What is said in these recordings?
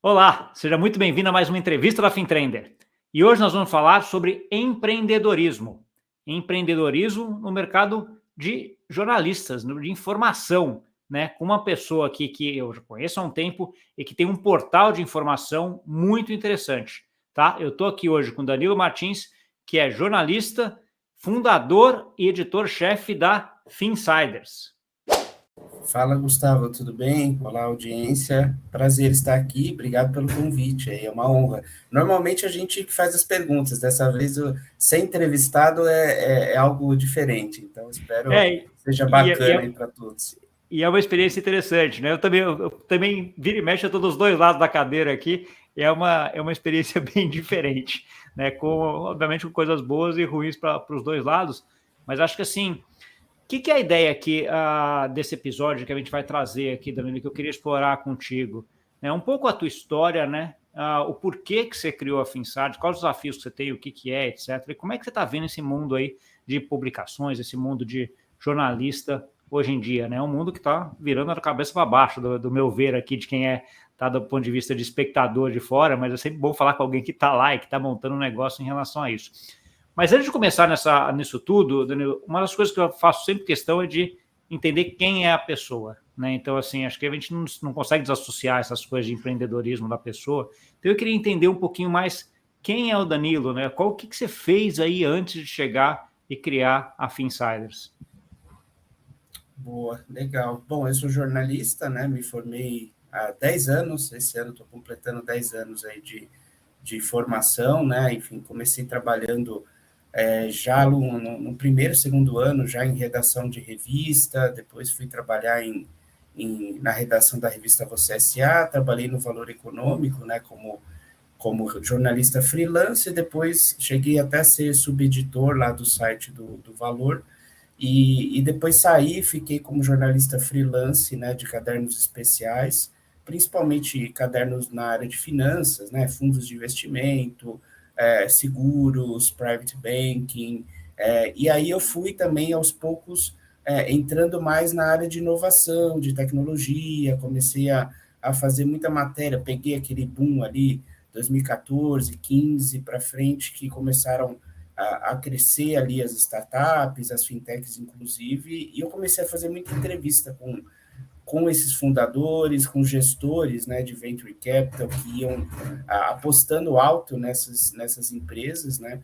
Olá, seja muito bem-vindo a mais uma entrevista da FinTrender. E hoje nós vamos falar sobre empreendedorismo. Empreendedorismo no mercado de jornalistas, de informação, né? Com uma pessoa aqui que eu já conheço há um tempo e que tem um portal de informação muito interessante, tá? Eu estou aqui hoje com Danilo Martins, que é jornalista, fundador e editor-chefe da Finsiders. Fala, Gustavo, tudo bem? Olá, audiência. Prazer estar aqui. Obrigado pelo convite. É uma honra. Normalmente a gente que faz as perguntas. Dessa vez, ser entrevistado é algo diferente. Então, espero É, que seja e, bacana aí e, para todos. E é uma experiência interessante, né? Eu também vira e mexe, eu estou dos dois lados da cadeira aqui, e é uma experiência bem diferente, né? Obviamente, com coisas boas e ruins para os dois lados, mas acho que assim, que é a ideia aqui desse episódio que a gente vai trazer aqui, Danilo, que eu queria explorar contigo? Né? Um pouco a tua história, né? O porquê que você criou a Finsard, quais os desafios que você tem, o que é, etc. E como é que você está vendo esse mundo aí de publicações, esse mundo de jornalista hoje em dia, né? É um mundo que está virando a cabeça para baixo, do meu ver aqui, de quem tá do ponto de vista de espectador de fora, mas é sempre bom falar com alguém que está lá e que está montando um negócio em relação a isso. Mas antes de começar nisso tudo, Danilo, uma das coisas que eu faço sempre questão é de entender quem é a pessoa, né? Então, assim, acho que a gente não consegue desassociar essas coisas de empreendedorismo da pessoa. Então, eu queria entender um pouquinho mais quem é o Danilo, né? O que você fez aí antes de chegar e criar a Finsiders? Boa, legal. Bom, eu sou jornalista, né? Me formei há 10 anos. Esse ano estou completando 10 anos aí de formação, né? Enfim, comecei trabalhando já no primeiro, segundo ano, já em redação de revista, depois fui trabalhar na redação da revista Você S.A., trabalhei no Valor Econômico, né, como jornalista freelance, e depois cheguei até a ser subeditor lá do site do Valor, e depois saí, fiquei como jornalista freelance, né, de cadernos especiais, principalmente cadernos na área de finanças, né, fundos de investimento, seguros, private banking, e aí eu fui também aos poucos entrando mais na área de inovação, de tecnologia, comecei a fazer muita matéria, peguei aquele boom ali, 2014, 15 para frente, que começaram a crescer ali as startups, as fintechs inclusive, e eu comecei a fazer muita entrevista com esses fundadores, com gestores, né, de venture capital que iam apostando alto nessas empresas, né,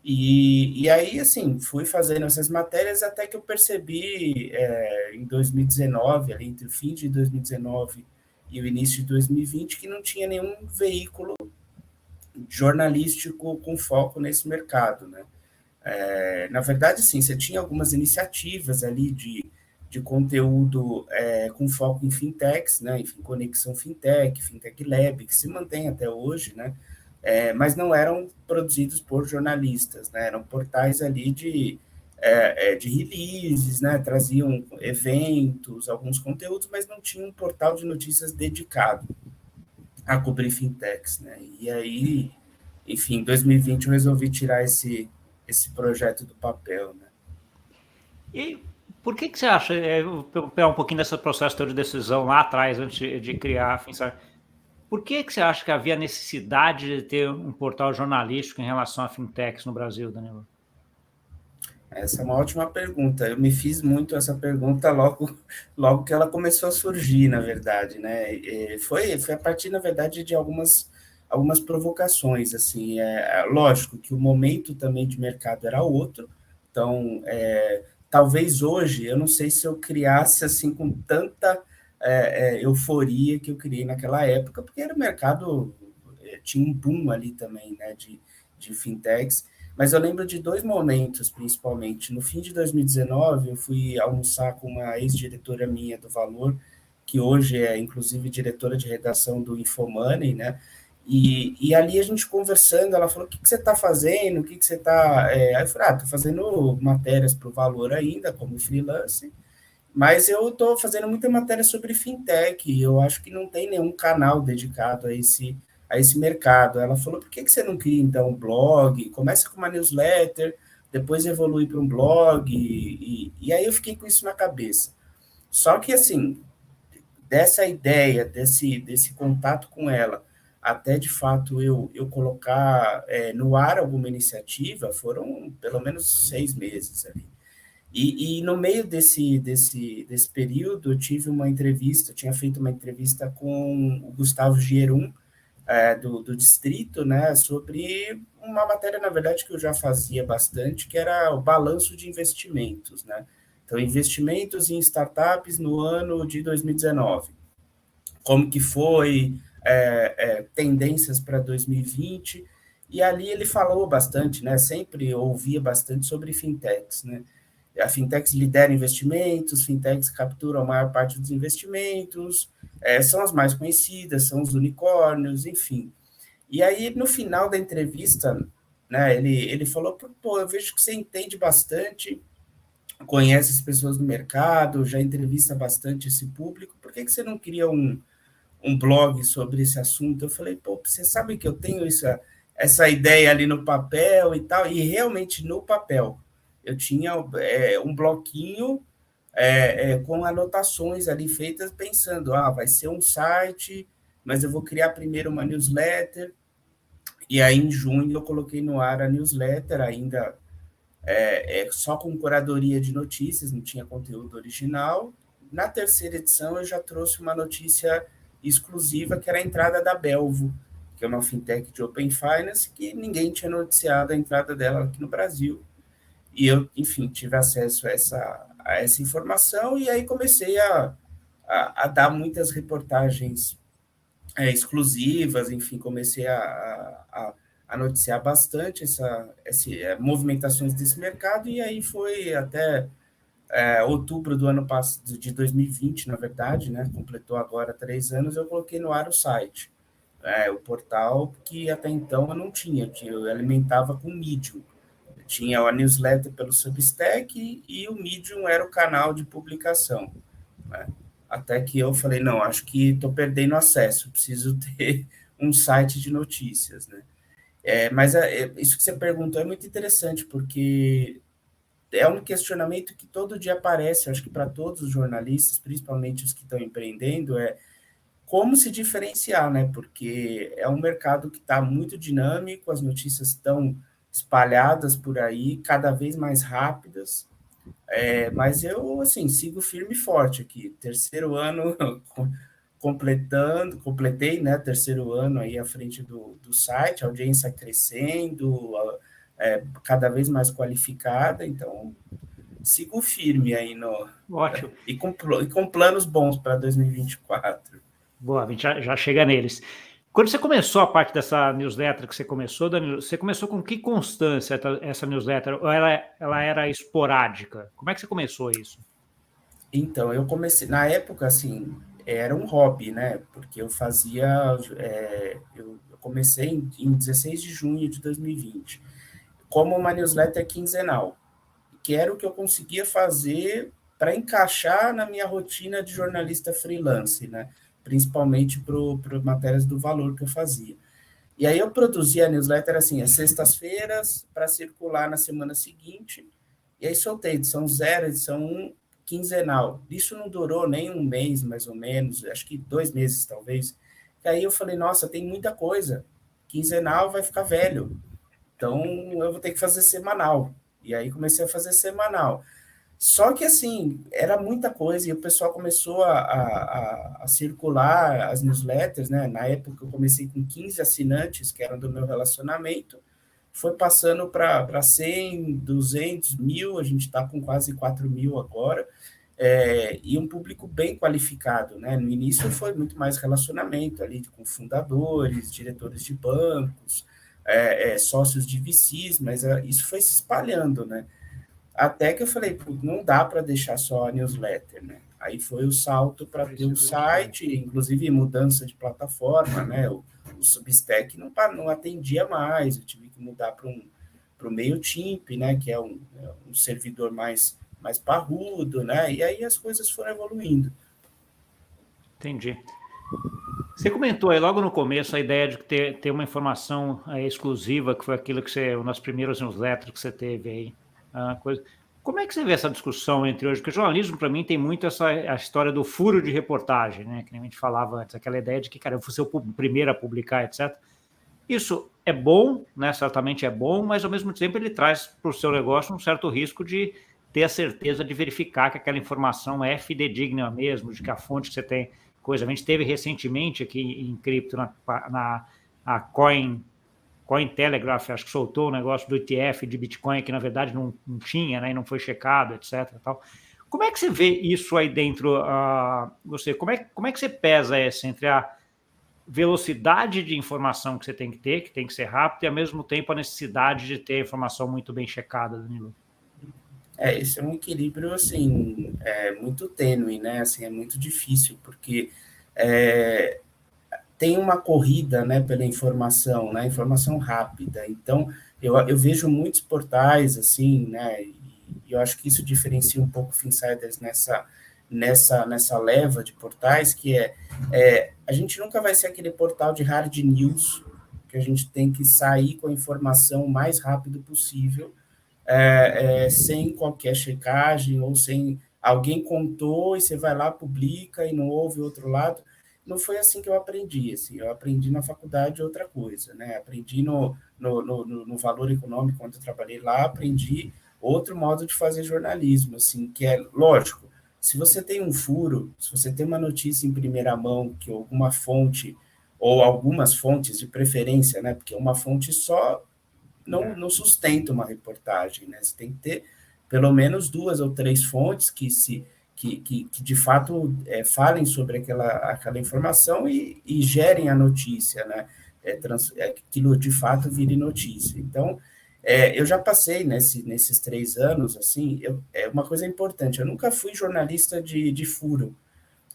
e aí, assim, fui fazendo essas matérias até que eu percebi, em 2019, ali entre o fim de 2019 e o início de 2020, que não tinha nenhum veículo jornalístico com foco nesse mercado, né? Na verdade, sim, você tinha algumas iniciativas ali de conteúdo com foco em fintechs, né? Enfim, Conexão Fintech, Fintech Lab, que se mantém até hoje, né? Mas não eram produzidos por jornalistas, né? Eram portais ali de releases, né? Traziam eventos, alguns conteúdos, mas não tinha um portal de notícias dedicado a cobrir fintechs, né? E aí, enfim, em 2020 eu resolvi tirar esse projeto do papel, né? E por que você acha, vou pegar um pouquinho desse processo de decisão lá atrás, antes de criar a Finsiders, por que você acha que havia necessidade de ter um portal jornalístico em relação a fintechs no Brasil, Danilo? Essa é uma ótima pergunta. Eu me fiz muito essa pergunta logo que ela começou a surgir, na verdade, né? Foi a partir, na verdade, de algumas provocações, assim. Lógico que o momento também de mercado era outro, então, talvez hoje, eu não sei se eu criasse assim com tanta euforia que eu criei naquela época, porque era o mercado, tinha um boom ali também, né, de fintechs, mas eu lembro de dois momentos, principalmente. No fim de 2019, eu fui almoçar com uma ex-diretora minha do Valor, que hoje é, inclusive, diretora de redação do Infomoney, né? E ali a gente conversando, ela falou, o que você está fazendo? O que você está... Aí eu falei, estou fazendo matérias para o Valor ainda, como freelance, mas eu estou fazendo muita matéria sobre fintech, e eu acho que não tem nenhum canal dedicado a esse mercado. Ela falou, por que você não cria, então, um blog? Começa com uma newsletter, depois evolui para um blog, e aí eu fiquei com isso na cabeça. Só que, assim, dessa ideia, desse contato com ela, até de fato eu colocar no ar alguma iniciativa, foram pelo menos 6 meses ali. E no meio desse período, eu tive uma entrevista, tinha feito uma entrevista com o Gustavo Gierum, do Distrito, né, sobre uma matéria, na verdade, que eu já fazia bastante, que era o balanço de investimentos, né? Então, investimentos em startups no ano de 2019. Como que foi, tendências para 2020, e ali ele falou bastante, né? Sempre ouvia bastante sobre fintechs, né? A fintechs lidera investimentos, fintechs capturam a maior parte dos investimentos, são as mais conhecidas, são os unicórnios, enfim. E aí, no final da entrevista, né, ele falou, pô, eu vejo que você entende bastante, conhece as pessoas do mercado, já entrevista bastante esse público, por que você não cria um blog sobre esse assunto? Eu falei, pô, você sabe que eu tenho essa ideia ali no papel e tal, e realmente no papel. Eu tinha um bloquinho com anotações ali feitas pensando, vai ser um site, mas eu vou criar primeiro uma newsletter, e aí em junho eu coloquei no ar a newsletter, ainda só com curadoria de notícias, não tinha conteúdo original. Na terceira edição eu já trouxe uma notícia exclusiva, que era a entrada da Belvo, que é uma fintech de Open Finance, que ninguém tinha noticiado a entrada dela aqui no Brasil. E eu, enfim, tive acesso a essa informação, e aí comecei a dar muitas reportagens exclusivas, enfim, comecei a noticiar bastante movimentações desse mercado, e aí foi até outubro do ano passado, de 2020, na verdade, né, completou agora 3 anos, eu coloquei no ar o site, o portal que até então eu não tinha, que eu alimentava com Medium. Tinha a newsletter pelo Substack e o Medium era o canal de publicação, né? Até que eu falei, não, acho que estou perdendo acesso, preciso ter um site de notícias, né? Mas isso que você perguntou é muito interessante, porque é um questionamento que todo dia aparece, acho que para todos os jornalistas, principalmente os que estão empreendendo, como se diferenciar, né? Porque é um mercado que está muito dinâmico, as notícias estão espalhadas por aí, cada vez mais rápidas, mas eu, assim, sigo firme e forte aqui. Terceiro ano completei, né? Terceiro ano aí à frente do site, a audiência crescendo, cada vez mais qualificada, então sigo firme aí Ótimo. E com planos bons para 2024. Boa, a gente já chega neles. Quando você começou a parte dessa newsletter que você começou, Danilo, você começou com que constância essa newsletter? Ou ela era esporádica? Como é que você começou isso? Então, eu comecei, na época, assim, era um hobby, né? Porque eu fazia, eu comecei em 16 de junho de 2020, como uma newsletter quinzenal, que era o que eu conseguia fazer para encaixar na minha rotina de jornalista freelance, né? Principalmente para matérias do Valor que eu fazia. E aí eu produzia a newsletter assim, às sextas-feiras, para circular na semana seguinte, e aí soltei edição 0, edição 1, quinzenal. Isso não durou nem um mês, mais ou menos, acho que 2 meses, talvez. E aí eu falei, nossa, tem muita coisa. Quinzenal vai ficar velho. Então, eu vou ter que fazer semanal. E aí comecei a fazer semanal. Só que, assim, era muita coisa e o pessoal começou a circular as newsletters, né? Na época eu comecei com 15 assinantes, que eram do meu relacionamento, foi passando para 100, 200, 1.000, a gente está com quase 4.000 agora, e um público bem qualificado, né? No início foi muito mais relacionamento ali com fundadores, diretores de bancos, sócios de VCs, mas isso foi se espalhando, né? Até que eu falei, não dá para deixar só a newsletter, né? Aí foi o salto para ter um site, inclusive mudança de plataforma, né? O Substack não atendia mais, eu tive que mudar para o MailChimp, né? Que é um servidor mais parrudo, né? E aí as coisas foram evoluindo. Entendi. Você comentou aí logo no começo a ideia de ter uma informação exclusiva, que foi aquilo que uma das primeiras newsletters que você teve aí. Coisa. Como é que você vê essa discussão entre hoje? Porque o jornalismo, para mim, tem muito a história do furo de reportagem, né? Que a gente falava antes, aquela ideia de que, cara, eu vou ser o primeiro a publicar, etc. Isso é bom, né? Certamente é bom, mas ao mesmo tempo ele traz para o seu negócio um certo risco de ter a certeza de verificar que aquela informação é fidedigna mesmo, de que a fonte que você tem, coisa. A gente teve recentemente aqui em cripto, a Cointelegraph, acho que soltou o negócio do ETF de Bitcoin, que na verdade não tinha, né, e não foi checado, etc. Tal. Como é que você vê isso aí dentro? Você, como é que você pesa essa entre a velocidade de informação que você tem que ser rápido, e ao mesmo tempo a necessidade de ter a informação muito bem checada, Danilo? Esse é um equilíbrio, assim, muito tênue, né? Assim, é muito difícil, porque tem uma corrida, né, pela informação, né? Informação rápida. Então, eu vejo muitos portais, assim, né? E eu acho que isso diferencia um pouco o Finsiders nessa leva de portais, que a gente nunca vai ser aquele portal de hard news, que a gente tem que sair com a informação o mais rápido possível, sem qualquer checagem, ou sem alguém contou e você vai lá, publica e não houve outro lado. Não foi assim que eu aprendi. Assim, eu aprendi na faculdade outra coisa, né? Aprendi no Valor Econômico, quando eu trabalhei lá, aprendi outro modo de fazer jornalismo, assim, que é lógico. Se você tem um furo, se você tem uma notícia em primeira mão que alguma fonte ou algumas fontes de preferência, né? Porque uma fonte só não sustenta uma reportagem, né? Você tem que ter pelo menos 2 ou 3 fontes que de fato falem sobre aquela informação e gerem a notícia, né? Aquilo de fato vire notícia. Então, eu já passei nesses 3 anos, assim, é uma coisa importante, eu nunca fui jornalista de furo.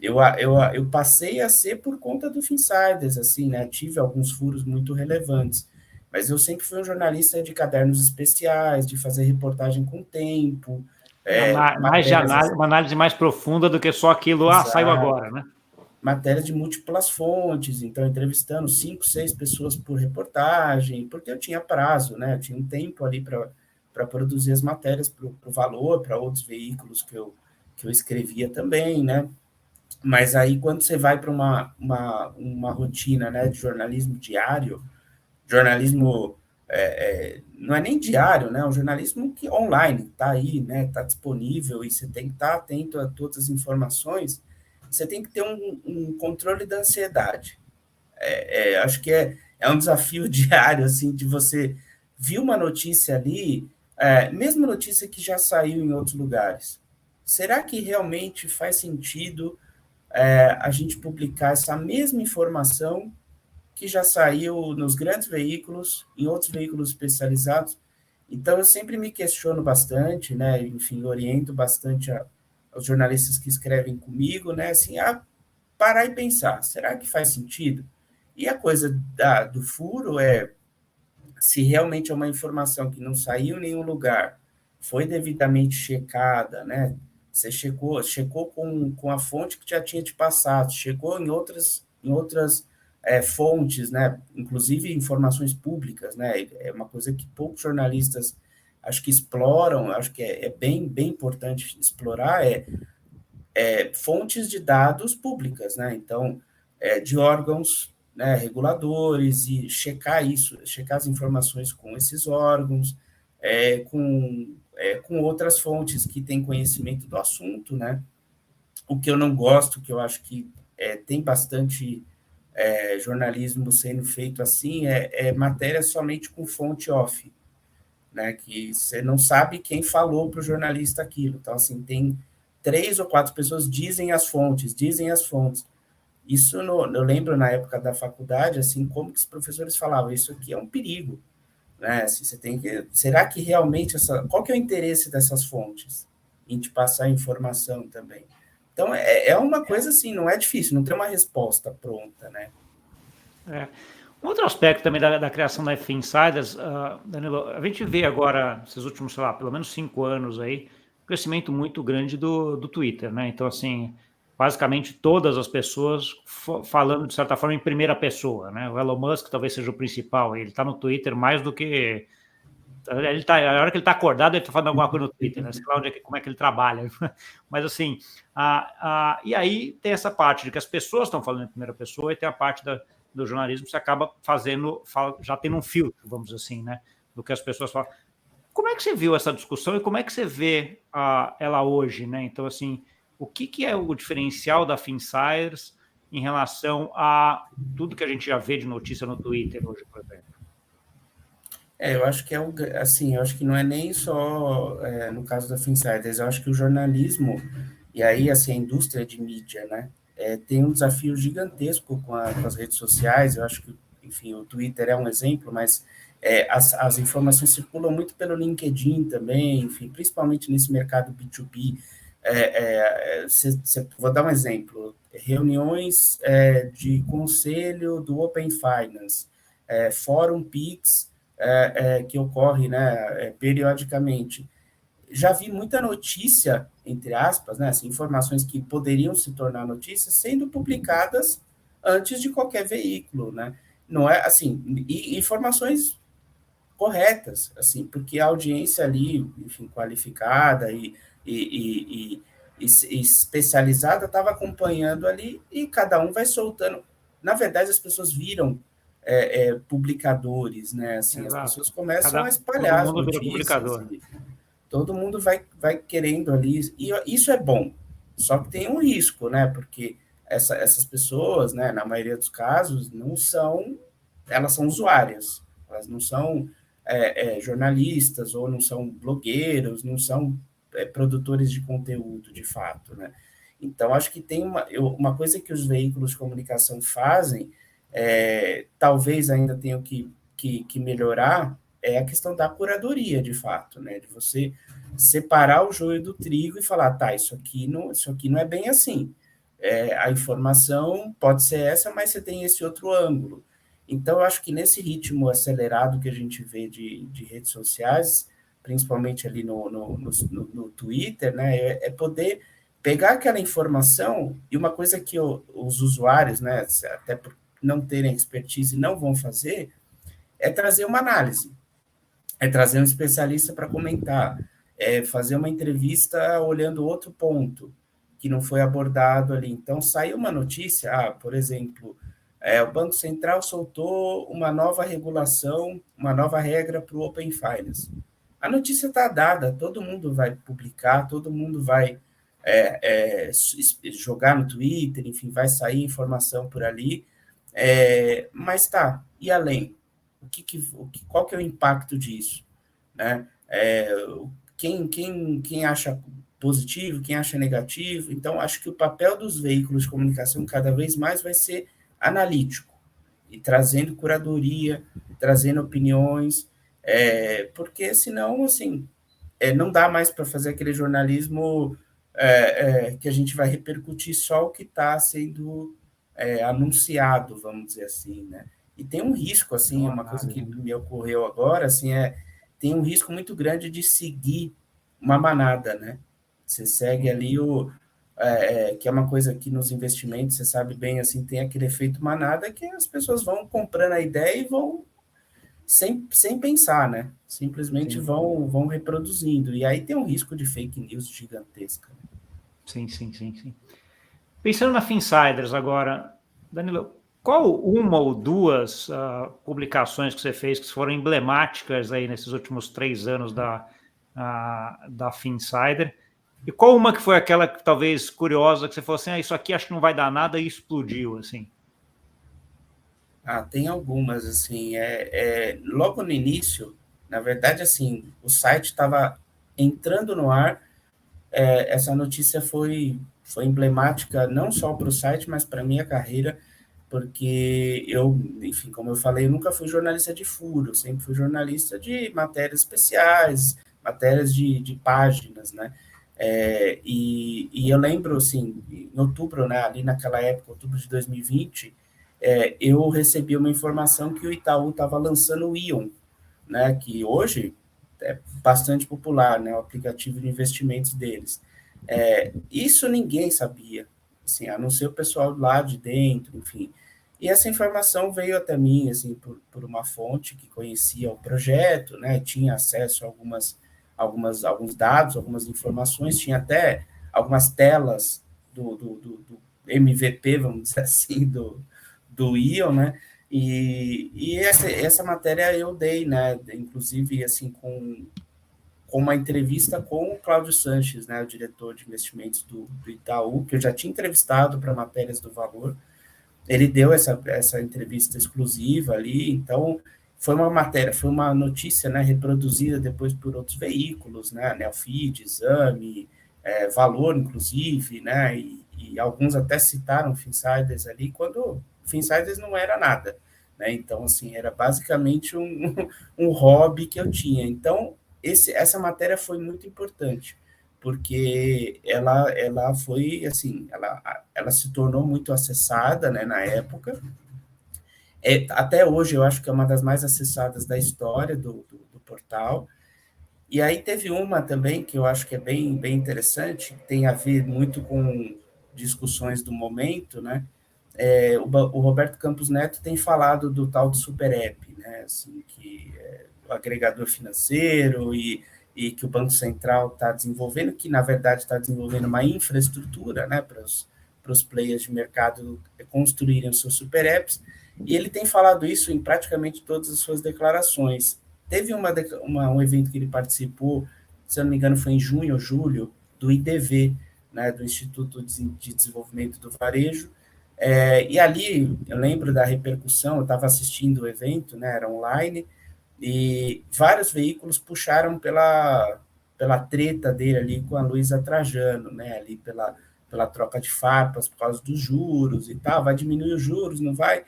Eu passei a ser por conta do Finsiders, assim, né? Tive alguns furos muito relevantes, mas eu sempre fui um jornalista de cadernos especiais, de fazer reportagem com tempo, Mais de matérias análise, uma análise mais profunda do que só aquilo, saiu agora, né? matérias de múltiplas fontes, então entrevistando 5, 6 pessoas por reportagem, porque eu tinha prazo, né? Eu tinha um tempo ali para produzir as matérias para o Valor, para outros veículos que eu escrevia também, né? Mas aí, quando você vai para uma rotina, né, de jornalismo diário, jornalismo não é nem diário, né, é um jornalismo que online, está aí, né, está disponível, e você tem que estar atento a todas as informações, você tem que ter um controle da ansiedade. Acho que é um desafio diário, assim, de você ver uma notícia ali, mesmo notícia que já saiu em outros lugares. Será que realmente faz sentido a gente publicar essa mesma informação que já saiu nos grandes veículos, em outros veículos especializados? Então, eu sempre me questiono bastante, né? Enfim, oriento bastante aos jornalistas que escrevem comigo, né? Assim, parar e pensar, será que faz sentido? E a coisa do furo se realmente é uma informação que não saiu em nenhum lugar, foi devidamente checada, né? Você checou com a fonte que já tinha te passado, checou em outras fontes, né? Inclusive informações públicas, né? É uma coisa que poucos jornalistas acho que exploram, acho que é bem, bem importante explorar, fontes de dados públicas, né? Então, de órgãos, né, reguladores, e checar isso, checar as informações com esses órgãos, com outras fontes que têm conhecimento do assunto, né? O que eu não gosto, que eu acho que tem bastante jornalismo sendo feito assim, matéria somente com fonte off, né? Que você não sabe quem falou para o jornalista aquilo. Então, assim, tem 3 ou 4 pessoas dizem as fontes. Isso eu lembro na época da faculdade, assim, como que os professores falavam, isso aqui é um perigo, né? Assim, você tem que, será que realmente qual que é o interesse dessas fontes em te passar informação também? Então, é uma coisa assim, não é difícil, não tem uma resposta pronta, né? Um outro aspecto também da criação da F-Insiders, Danilo, a gente vê agora, esses últimos, sei lá, pelo menos 5 anos aí, um crescimento muito grande do Twitter, né? Então, assim, basicamente todas as pessoas falando, de certa forma, em primeira pessoa, né? O Elon Musk talvez seja o principal, ele está no Twitter mais do que A hora que ele está acordado, ele está falando alguma coisa no Twitter, né? Sei lá como é que ele trabalha. Mas, assim, e aí tem essa parte de que as pessoas estão falando em primeira pessoa e tem a parte do jornalismo que você acaba já tendo um filtro, vamos dizer assim, né? Do que as pessoas falam. Como é que você viu essa discussão e como é que você vê ela hoje, né? Então, assim, o que é o diferencial da Finsiders em relação a tudo que a gente já vê de notícia no Twitter hoje, por exemplo? Eu acho que assim, eu acho que não é nem só no caso da Finsiders, eu acho que o jornalismo, e aí assim, a indústria de mídia, né, tem um desafio gigantesco com as redes sociais, eu acho que, enfim, o Twitter é um exemplo, mas as informações circulam muito pelo LinkedIn também, enfim, principalmente nesse mercado B2B. Vou dar um exemplo, reuniões de conselho do Open Finance, Fórum Pix, que ocorre, né, periodicamente. Já vi muita notícia, entre aspas, né, assim, informações que poderiam se tornar notícias sendo publicadas antes de qualquer veículo, né? Não é assim, e informações corretas, assim, porque a audiência ali, enfim, qualificada e especializada estava acompanhando ali e cada um vai soltando. Na verdade, as pessoas viram publicadores, né? Assim, as Exato. pessoas começam a Todo espalhar as mundo vira notícias publicador. e todo mundo vai querendo ali, e isso é bom. Só que tem um risco, né? Porque essas pessoas, né, na maioria dos casos, elas são usuárias, elas não são jornalistas ou não são blogueiros, não são produtores de conteúdo, de fato, né? Então, acho que tem uma coisa que os veículos de comunicação fazem, talvez ainda tenham que melhorar, é a questão da curadoria, de fato, né? De você separar o joio do trigo e falar, tá, isso aqui não é bem assim. A informação pode ser essa, mas você tem esse outro ângulo. Então, eu acho que nesse ritmo acelerado que a gente vê de redes sociais, principalmente ali no Twitter, né, poder pegar aquela informação, e uma coisa que os usuários, né, até por não terem expertise, não vão fazer, é trazer uma análise, é trazer um especialista para comentar, é fazer uma entrevista olhando outro ponto que não foi abordado ali. Então, saiu uma notícia, por exemplo, o Banco Central soltou uma nova regulação, uma nova regra para o Open Finance. A notícia está dada, todo mundo vai publicar, todo mundo vai jogar no Twitter, enfim, vai sair informação por ali, mas tá, e além? Qual que é o impacto disso? Né? Quem acha positivo, quem acha negativo? Então, acho que o papel dos veículos de comunicação cada vez mais vai ser analítico, e trazendo curadoria, trazendo opiniões, porque senão, assim, não dá mais para fazer aquele jornalismo que a gente vai repercutir só o que está sendo anunciado, vamos dizer assim, né? E tem um risco, assim, uma coisa que me ocorreu agora, assim, tem um risco muito grande de seguir uma manada, né? Você segue ali que é uma coisa que nos investimentos, você sabe bem, assim, tem aquele efeito manada que as pessoas vão comprando a ideia e vão sem pensar, né? Simplesmente vão reproduzindo. E aí tem um risco de fake news gigantesca. Sim. Pensando na Finsiders agora, Danilo, qual uma ou duas publicações que você fez que foram emblemáticas aí nesses últimos 3 anos da Finsider? E qual uma que foi aquela que talvez curiosa, que você falou assim, isso aqui acho que não vai dar nada e explodiu, assim? Tem algumas, assim, logo no início, na verdade, assim, o site estava entrando no ar, essa notícia foi emblemática não só para o site, mas para a minha carreira, porque enfim, como eu falei, eu nunca fui jornalista de furo, sempre fui jornalista de matérias especiais, matérias de páginas, né? E eu lembro, assim, em outubro, né, ali naquela época, outubro de 2020, eu recebi uma informação que o Itaú estava lançando o Ion, né, que hoje é bastante popular, né, o aplicativo de investimentos deles. Isso ninguém sabia, assim, a não ser o pessoal lá de dentro, enfim. E essa informação veio até mim, assim, por uma fonte que conhecia o projeto, né, tinha acesso a alguns dados, algumas informações, tinha até algumas telas do MVP, vamos dizer assim, do Ion, né, e essa matéria eu dei, né, inclusive, assim, com uma entrevista com o Cláudio Sanches, né, o diretor de investimentos do Itaú, que eu já tinha entrevistado para matérias do Valor. Ele deu essa entrevista exclusiva ali, então foi uma matéria, foi uma notícia, né, reproduzida depois por outros veículos, né, Neofeed, Exame, Valor, inclusive, né, e alguns até citaram Finsiders ali, quando Finsiders não era nada, né, então, assim, era basicamente um hobby que eu tinha. Então, essa matéria foi muito importante, porque ela foi, assim, ela se tornou muito acessada, né, na época. Até hoje, eu acho que é uma das mais acessadas da história do portal. E aí teve uma também que eu acho que é bem interessante, que tem a ver muito com discussões do momento, né? O Roberto Campos Neto tem falado do tal de Super App, né? Assim, que é o agregador financeiro e que o Banco Central está desenvolvendo, que na verdade está desenvolvendo uma infraestrutura, né, para os players de mercado construírem os seus super apps, e ele tem falado isso em praticamente todas as suas declarações. Teve um evento que ele participou, se eu não me engano foi em junho ou julho, do IDV, né, do Instituto de Desenvolvimento do Varejo, e ali eu lembro da repercussão, eu estava assistindo o evento, né, era online, e vários veículos puxaram pela treta dele ali com a Luísa Trajano, né, ali pela troca de farpas por causa dos juros e tal, vai diminuir os juros, não vai?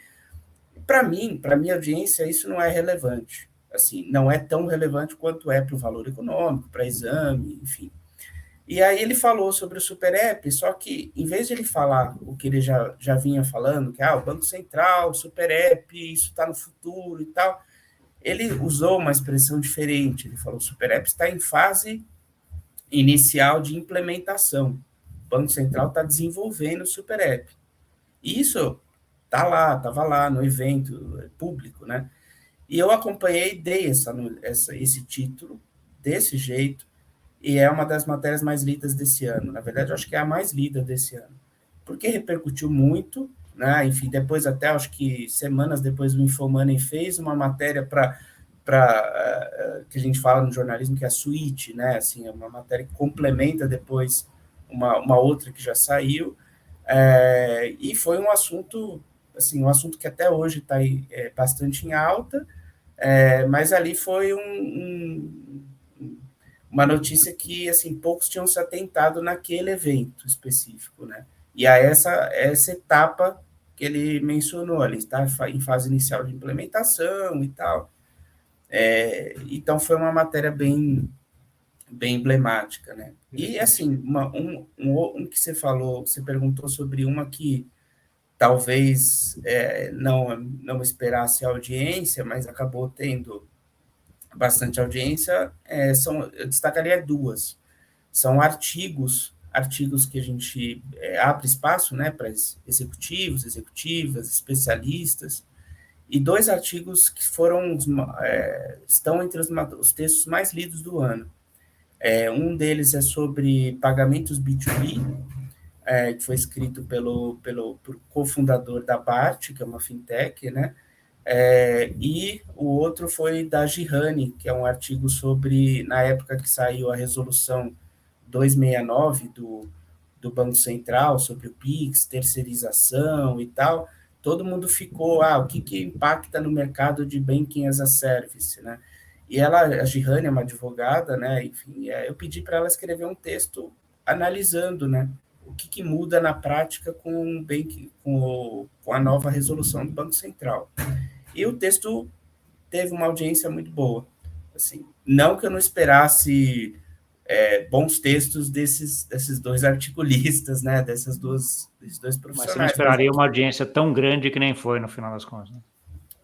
Para mim, para minha audiência, isso não é relevante. Assim, não é tão relevante quanto é para o valor econômico, para exame, enfim. E aí ele falou sobre o Super App, só que em vez de ele falar o que ele já vinha falando, que o Banco Central, Super App, isso está no futuro e tal, ele usou uma expressão diferente. Ele falou: o Super App está em fase inicial de implementação. O Banco Central está desenvolvendo o Super App. E isso estava lá no evento público, né? E eu acompanhei, dei esse título desse jeito, e é uma das matérias mais lidas desse ano. Na verdade, eu acho que é a mais lida desse ano, porque repercutiu muito, né? Enfim, depois até acho que semanas depois o Infomoney fez uma matéria para que a gente fala no jornalismo que é a suíte, né? Assim, é uma matéria que complementa depois uma outra que já saiu, e foi um assunto, assim, um assunto que até hoje está bastante em alta, mas ali foi uma notícia que, assim, poucos tinham se atentado naquele evento específico, né? E a essa etapa que ele mencionou, ele está em fase inicial de implementação e tal. Então, foi uma matéria bem emblemática, né? E, assim, um que você falou, você perguntou sobre uma que talvez não esperasse a audiência, mas acabou tendo bastante audiência, eu destacaria duas. São artigos que a gente abre espaço, né, para executivos, executivas, especialistas, e dois artigos que estão entre os textos mais lidos do ano. Um deles é sobre pagamentos B2B, que foi escrito por cofundador da BART, que é uma fintech, né? E o outro foi da Gihane, que é um artigo sobre, na época que saiu a resolução 269 do Banco Central, sobre o PIX, terceirização e tal, todo mundo ficou, o que impacta no mercado de Banking as a Service, né? E a Gihane é uma advogada, né? Enfim, eu pedi para ela escrever um texto analisando, né? O que muda na prática com a nova resolução do Banco Central. E o texto teve uma audiência muito boa. Assim, não que eu não esperasse bons textos desses dois articulistas, né? Desses dois profissionais. Mas você não esperaria uma audiência tão grande que nem foi no final das contas, né?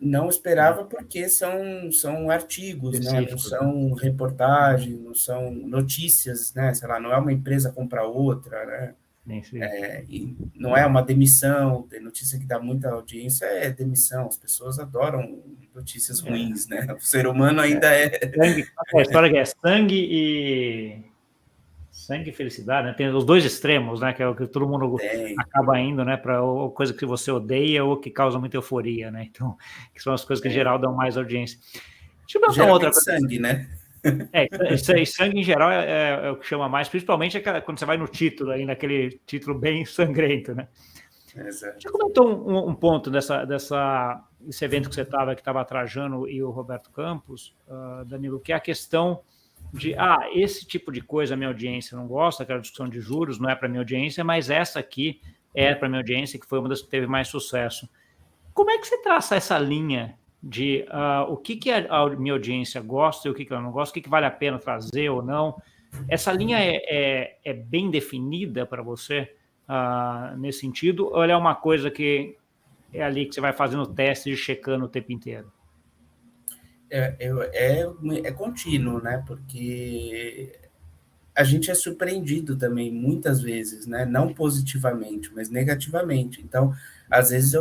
Não esperava porque são artigos, né? Não são reportagens, não são notícias, né? Sei lá, não é uma empresa comprar outra, né? sim. E não é uma demissão, tem notícia que dá muita audiência, é demissão, as pessoas adoram notícias É, ruins, né? O ser humano ainda é... sangue, a história que é sangue e felicidade, né? Tem os dois extremos, né? Que é o que todo mundo Tem. acaba indo, né? Para coisa que você odeia ou que causa muita euforia, né? Então, que são as coisas que em geral dão mais audiência. Deixa eu perguntar uma outra Geralmente coisa. sangue, né? Isso aí, sangue em geral é o que chama mais, principalmente quando você vai no título, aí naquele título bem sangrento, né? Exato. Você comentou um ponto desse evento que você estava, que estava a Trajano e o Roberto Campos, Danilo, que é a questão de, esse tipo de coisa a minha audiência não gosta, aquela discussão de juros não é para minha audiência, mas essa aqui é para minha audiência, que foi uma das que teve mais sucesso. Como é que você traça essa linha de o que a minha audiência gosta e o que ela não gosta, o que vale a pena trazer ou não? Essa linha é bem definida para você nesse sentido, ou ela é uma coisa que é ali que você vai fazendo testes e checando o tempo inteiro? É contínuo, né? Porque a gente é surpreendido também, muitas vezes, né? Não positivamente, mas negativamente. Então, às vezes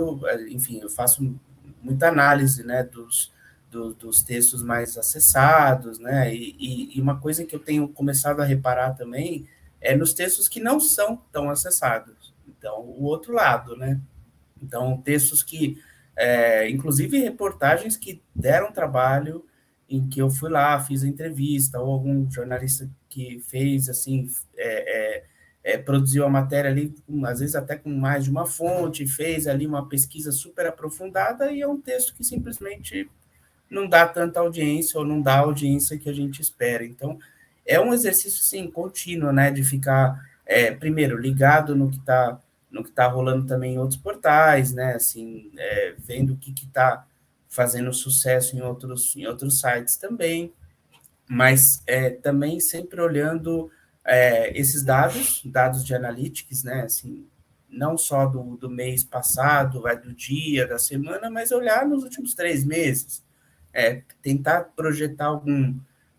enfim, eu faço muita análise, né? Dos textos mais acessados, né? E uma coisa que eu tenho começado a reparar também é nos textos que não são tão acessados. Então, o outro lado, né? Então, textos que, inclusive reportagens que deram trabalho, em que eu fui lá, fiz a entrevista, ou algum jornalista que fez, assim, produziu a matéria ali, às vezes até com mais de uma fonte, fez ali uma pesquisa super aprofundada, e é um texto que simplesmente não dá tanta audiência, ou não dá a audiência que a gente espera. Então, é um exercício, sim, contínuo, né, de ficar, primeiro, ligado no que está rolando também em outros portais, né, assim, vendo o que está fazendo sucesso em outros sites também, mas também sempre olhando esses dados de analytics, né, assim, não só do mês passado, do dia, da semana, mas olhar nos últimos 3 meses, tentar projetar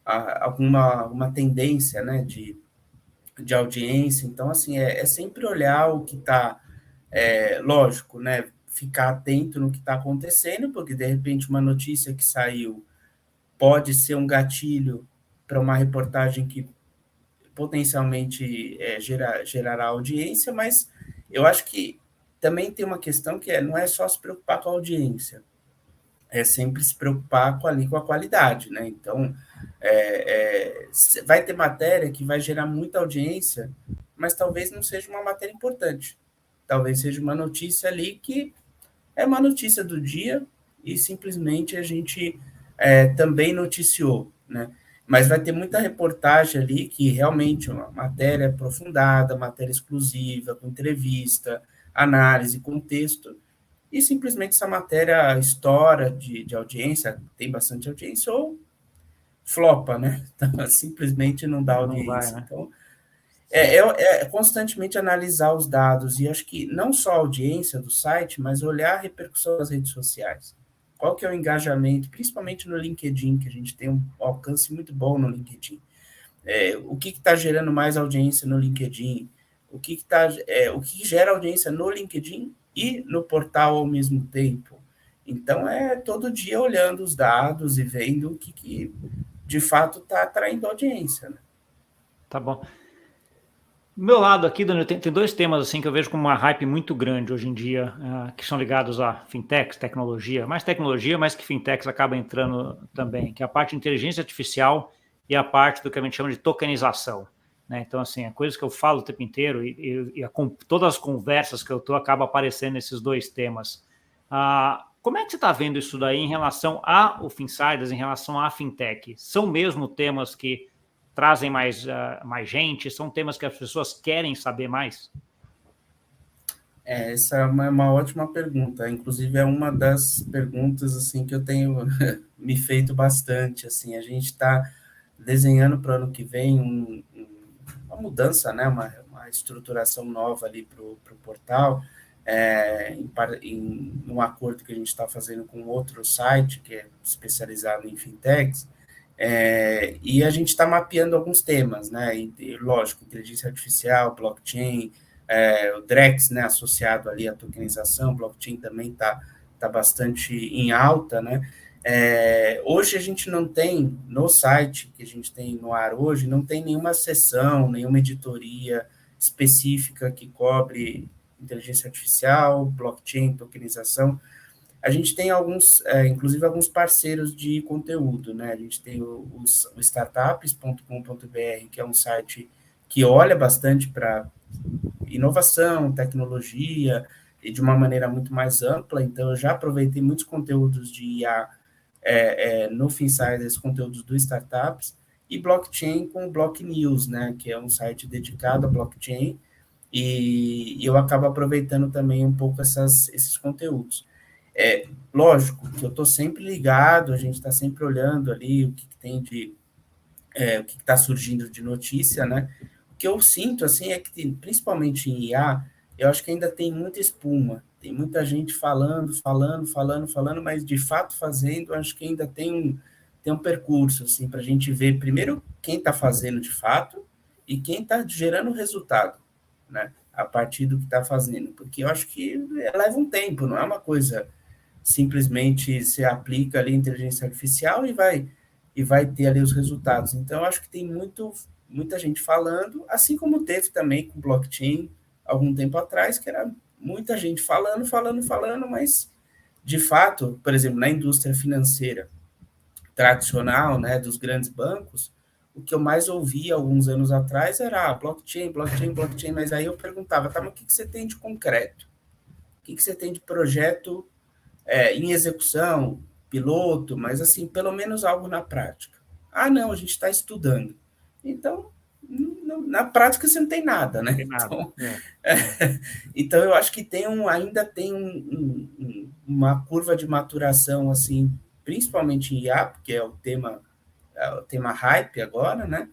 alguma tendência, né, de audiência. Então, assim, sempre olhar o que está, lógico, né, ficar atento no que está acontecendo, porque, de repente, uma notícia que saiu pode ser um gatilho para uma reportagem que potencialmente gerará audiência, mas eu acho que também tem uma questão que não é só se preocupar com a audiência, é sempre se preocupar com a qualidade, né? Então, vai ter matéria que vai gerar muita audiência, mas talvez não seja uma matéria importante. Talvez seja uma notícia ali que é uma notícia do dia e simplesmente a gente também noticiou, né? Mas vai ter muita reportagem ali que realmente é uma matéria aprofundada, matéria exclusiva, com entrevista, análise, contexto, e simplesmente essa matéria estoura de audiência, tem bastante audiência, ou flopa, né? Então, simplesmente não dá Não vai, audiência. né? Então, é constantemente analisar os dados, e acho que não só a audiência do site, mas olhar a repercussão das redes sociais. Qual que é o engajamento, principalmente no LinkedIn, que a gente tem um alcance muito bom no LinkedIn. O que está gerando mais audiência no LinkedIn? O que gera audiência no LinkedIn e no portal ao mesmo tempo? Então, todo dia olhando os dados e vendo o que de fato está atraindo audiência, né? Tá bom. Do meu lado aqui, Danilo, tem dois temas assim que eu vejo como uma hype muito grande hoje em dia, que são ligados a fintechs, tecnologia, mas que fintechs acabam entrando também, que é a parte de inteligência artificial e a parte do que a gente chama de tokenização, né? Então, assim, é coisas que eu falo o tempo inteiro todas as conversas que eu estou acaba aparecendo nesses dois temas. Como é que você está vendo isso daí em relação ao Finsiders, em relação à fintech? São mesmo temas que trazem mais gente? São temas que as pessoas querem saber mais? Essa é uma ótima pergunta. Inclusive, é uma das perguntas assim que eu tenho me feito bastante. Assim, a gente está desenhando para o ano que vem uma mudança, né? Uma estruturação nova ali para o portal, em um acordo que a gente está fazendo com outro site que é especializado em fintechs. E a gente está mapeando alguns temas, né? Lógico, inteligência artificial, blockchain, o Drex, né, associado ali à tokenização, blockchain também tá bastante em alta, né? Hoje a gente não tem, no site que a gente tem no ar hoje, não tem nenhuma seção, nenhuma editoria específica que cobre inteligência artificial, blockchain, tokenização. A gente tem inclusive alguns parceiros de conteúdo, né? A gente tem o startups.com.br, que é um site que olha bastante para inovação, tecnologia, e de uma maneira muito mais ampla. Então, eu já aproveitei muitos conteúdos de IA no Finsiders, conteúdos do Startups, e blockchain com o Block News, né, que é um site dedicado a blockchain, e eu acabo aproveitando também um pouco esses conteúdos. Lógico que eu estou sempre ligado, a gente está sempre olhando ali o que tem o que está surgindo de notícia, né? O que eu sinto, assim, é que, principalmente em IA, eu acho que ainda tem muita espuma, tem muita gente falando, mas de fato fazendo, acho que ainda tem um percurso, assim, para a gente ver, primeiro, quem está fazendo de fato e quem está gerando resultado, né? A partir do que está fazendo, porque eu acho que leva um tempo, não é uma coisa simplesmente se aplica ali a inteligência artificial e vai ter ali os resultados. Então, eu acho que tem muita gente falando, assim como teve também com blockchain algum tempo atrás, que era muita gente falando, mas, de fato, por exemplo, na indústria financeira tradicional, né, dos grandes bancos, o que eu mais ouvia alguns anos atrás era blockchain, mas aí eu perguntava, tá, mas o que você tem de concreto? O que você tem de projeto em execução, piloto, mas assim, pelo menos algo na prática? Ah, não, a gente está estudando. Então, na prática você não tem nada, né? Tem nada. Então eu acho que ainda tem uma curva de maturação, assim, principalmente em IA, porque é o tema hype agora, né?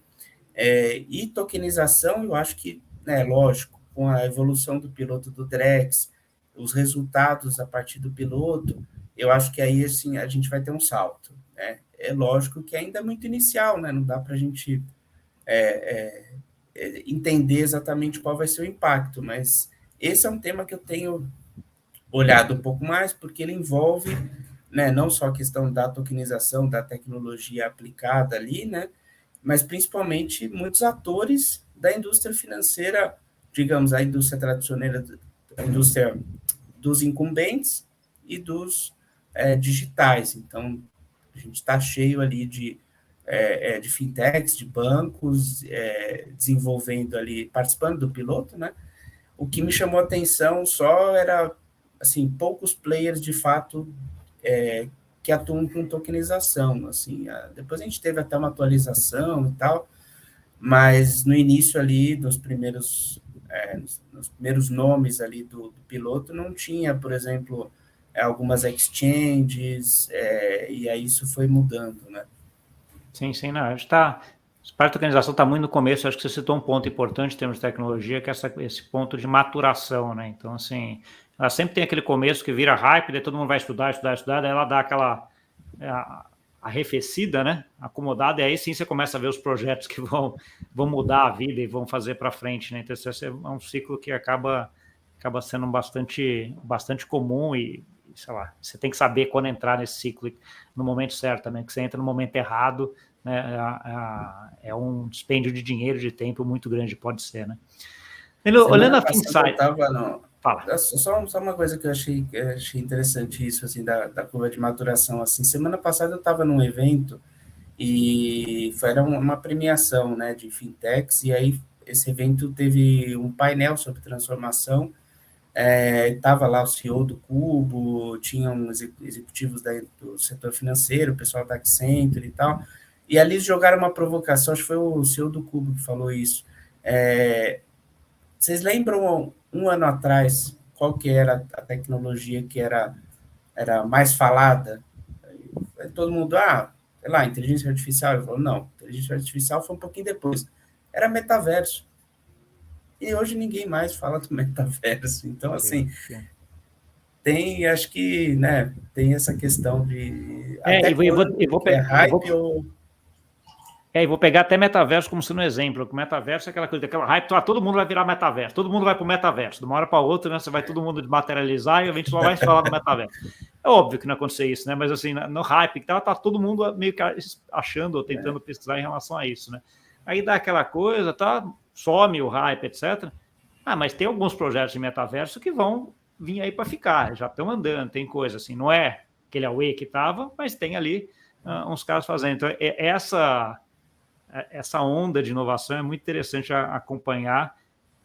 E tokenização, eu acho que, né, lógico, com a evolução do piloto do Drex, os resultados a partir do piloto, eu acho que aí, assim, a gente vai ter um salto, né? É lógico que ainda é muito inicial, né? Não dá para a gente entender exatamente qual vai ser o impacto, mas esse é um tema que eu tenho olhado um pouco mais, porque ele envolve, né, não só a questão da tokenização, da tecnologia aplicada ali, né, mas principalmente muitos atores da indústria financeira, digamos, a indústria tradicional, a indústria dos incumbentes e dos digitais. Então, a gente está cheio ali de fintechs, de bancos, desenvolvendo ali, participando do piloto, né? O que me chamou a atenção só era, assim, poucos players, de fato, que atuam com tokenização, assim. Depois a gente teve até uma atualização e tal, mas no início ali, nos primeiros nomes ali do piloto, não tinha, por exemplo, algumas exchanges, e aí isso foi mudando, né? Sim, não, a gente está... A parte da organização está muito no começo, acho que você citou um ponto importante em termos de tecnologia, que é esse ponto de maturação, né? Então, assim, ela sempre tem aquele começo que vira hype, daí todo mundo vai estudar, daí ela dá aquela arrefecida, né? Acomodada, e aí sim você começa a ver os projetos que vão mudar a vida e vão fazer para frente, né? Então, esse é um ciclo que acaba sendo bastante comum e, sei lá, você tem que saber quando entrar nesse ciclo no momento certo, né? Que você entra no momento errado, né, é um dispêndio de dinheiro, de tempo muito grande, pode ser, né? Olhando a Finsight... Fala. Só uma coisa que eu achei interessante isso, assim, da curva de maturação, assim, semana passada eu estava num evento e era uma premiação, né, de fintechs, e aí esse evento teve um painel sobre transformação, estava lá o CEO do Cubo, tinham executivos do setor financeiro, o pessoal da Accenture e tal, e ali jogaram uma provocação, acho que foi o CEO do Cubo que falou isso. Vocês lembram, um ano atrás, qual que era a tecnologia que era mais falada? Todo mundo, sei lá, inteligência artificial. Ele falou, não, inteligência artificial foi um pouquinho depois. Era metaverso. E hoje ninguém mais fala do metaverso. Então, assim, acho que, né, tem essa questão de... eu vou hype ou... E vou pegar até metaverso como sendo um exemplo. O metaverso é aquela coisa, aquela hype, todo mundo vai virar metaverso, todo mundo vai para o metaverso. De uma hora para outra, né, você vai todo mundo materializar e a gente só vai se falar no metaverso. É óbvio que não ia acontecer isso, né? Mas assim, no hype que tá todo mundo meio que achando ou tentando pesquisar em relação a isso, né? Aí dá aquela coisa, tá? Some o hype, etc. Mas tem alguns projetos de metaverso que vão vir aí para ficar, já estão andando, tem coisa assim, não é aquele Away que estava, mas tem ali uns caras fazendo. Então, essa onda de inovação é muito interessante acompanhar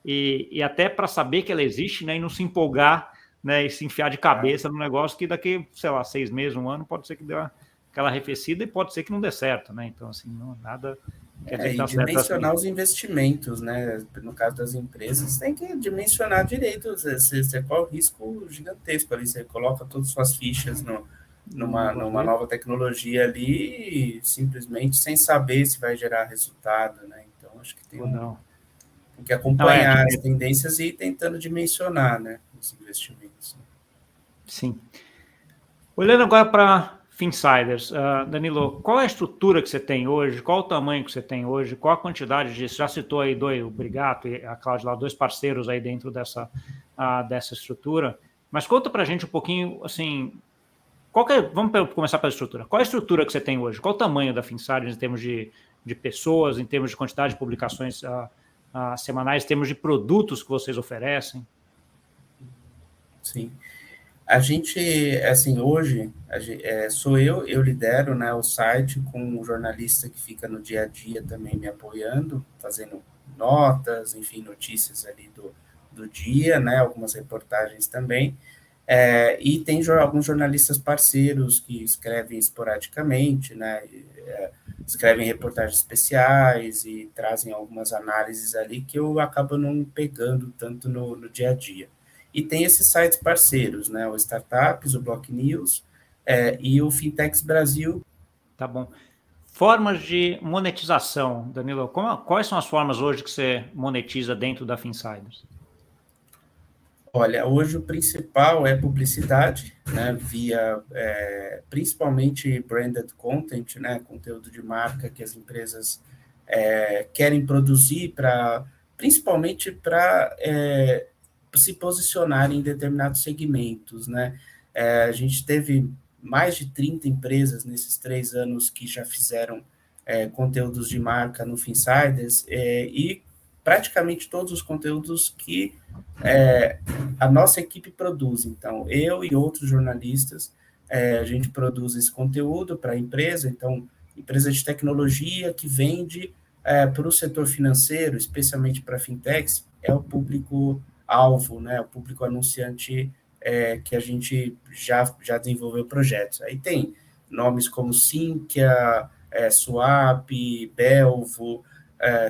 e até para saber que ela existe, né, e não se empolgar, né, e se enfiar de cabeça no negócio que daqui, sei lá, 6 meses, um ano, pode ser que dê aquela arrefecida e pode ser que não dê certo, né? Então, assim, nada quer dizer que dá certo. Dimensionar os investimentos, né? No caso das empresas, tem que dimensionar direito. Você corre um risco gigantesco ali. Você coloca todas as suas fichas numa nova tecnologia ali, simplesmente sem saber se vai gerar resultado, né? Então, acho que tem que acompanhar as tendências e ir tentando dimensionar, né, os investimentos. Sim. Olhando agora para Finsiders, Danilo, qual é a estrutura que você tem hoje? Qual o tamanho que você tem hoje? Qual a quantidade de... Você já citou aí o Brigato e a Cláudia, 2 parceiros aí dentro dessa estrutura, mas conta para a gente um pouquinho, assim, vamos começar pela estrutura. Qual é a estrutura que você tem hoje? Qual o tamanho da Finsiders em termos de pessoas, em termos de quantidade de publicações semanais, em termos de produtos que vocês oferecem? Sim. A gente, assim, hoje, sou eu lidero, né, o site com um jornalista que fica no dia a dia também me apoiando, fazendo notas, enfim, notícias ali do dia, né, algumas reportagens também, e tem alguns jornalistas parceiros que escrevem esporadicamente, né, escrevem reportagens especiais e trazem algumas análises ali que eu acabo não pegando tanto no dia a dia. E tem esses sites parceiros, né? O Startups, o Block News e o Fintechs Brasil. Tá bom. Formas de monetização, Danilo. Quais são as formas hoje que você monetiza dentro da Finsiders? Olha, hoje o principal é publicidade, né? Via principalmente branded content, né? Conteúdo de marca que as empresas querem produzir principalmente para se posicionar em determinados segmentos, né? A gente teve mais de 30 empresas nesses 3 anos que já fizeram conteúdos de marca no Finsiders e praticamente todos os conteúdos que a nossa equipe produz. Então, eu e outros jornalistas, a gente produz esse conteúdo para a empresa, então, empresa de tecnologia que vende para o setor financeiro, especialmente para fintechs, é o público-alvo, né, o público anunciante que a gente já desenvolveu projetos. Aí tem nomes como Sinqia, Swap, Belvo,